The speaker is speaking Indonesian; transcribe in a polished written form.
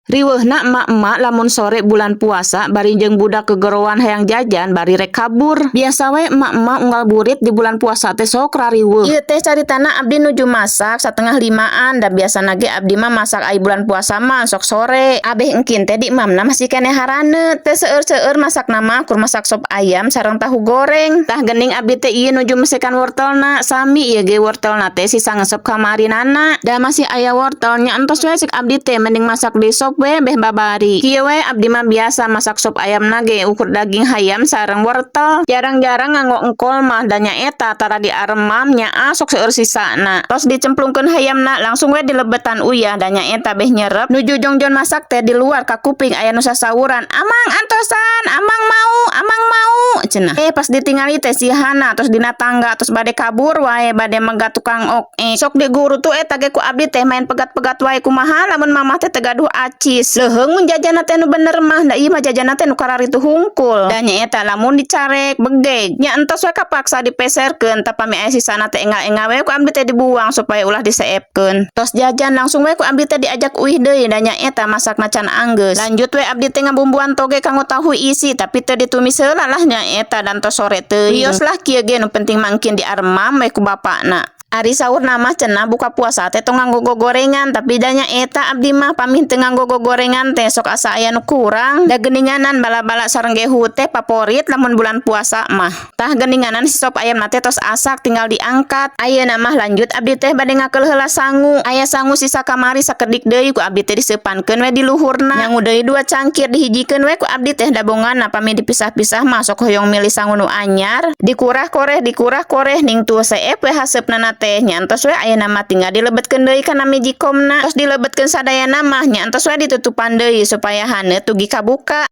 Riweuhna emak-emak lamun sore bulan puasa bari jeung budak kegerowan hayang jajan bari rek kabur. Biasa we emak-emak unggal burit di bulan puasa teh sok rariweuh. Ieu teh caritana abdi nuju masak 4:30-an da biasana ge abdi mah masak ai bulan puasa mah sok sore. Abeh engkin teh di imamna masih keneh harane teh seueur-seueur masakna mah kur masak sop ayam sareng tahu goreng. Tah geuning abdi teh ieu nuju mesekan wortelna sami ieu ge wortelna teh sisa ngesep kamarinana. Da masih aya wortelnya entos we cek abdi teh mending masak deui sop we beh babari. Kieu we abdi mah biasa masak sop ayam nage ukur daging hayam sareng wortel. Jarang-jarang nganggo engkol mah da nyaeta tara diaremam nyaa sok seueur sisana. Tos dicemplungkeun hayamna langsung we dilebetan uyah da nyaeta beh nyerep. Nuju jongjon masak teh di luar ka kuping aya nu sasawuran, "Amang antosan, amang mau." Cenah. Pas ditingali teh si Hana tos dina tangga tos bade kabur wae bade megat tukang ok. Sok di guru tuh eta ge ku abdi teh main pegat-pegat wae kumaha lamun mamah teh tegaduh acis. Leuheung mun jajanna teh nu bener mah da ieu mah jajanna teh nu kararitu hungkul. Da nyaeta lamun dicarek begeg nya entos we kapaksa dipeserkeun tapami aya sisana teh engal-engal we ku abdi teh dibuang supaya ulah diseepkeun. Tos jajan langsung we ku abdi teh diajak uih deui da nyaeta masakna can anggeus. Lanjut we abdi teh ngabumbuan toge kanggo tahu isi tapi teu ditumis heula lah nyaeta dan tos sore teuing. Wios lah kieu ge nu penting mangkin diaremam we ku bapakna. Ari sahur nama cenah buka puasa teh tong nganggo gorengan tapi danya eta abdi mah pamih teu nganggo gorengan teh sok asa aya nu kurang. Da geuninganan bala-bala sareng gehu teh favorit lamun bulan puasa mah. Tah geuninganan si sop ayam teh tos asak tinggal diangkat. Ayeuna mah lanjut abdi teh bade ngakeul heula sangu. Aya sangu sisa kamari sakedik deui ku abdi teh diseupankeun we di luhurna. Nyangu deui 2 cangkir dihijikeun we ku abdi teh dabonganna pamih dipisah-pisah mah sok hoyong milih sangu nu anyar. Dikurah koreh ning tuh seep we haseupna teh nyantos we ayeuna mah tinggal dilebetkeun deui kana mijikomna tos dilebetkeun sadayana mah nyantos we ditutupan deui supaya haneut dugi kabuka.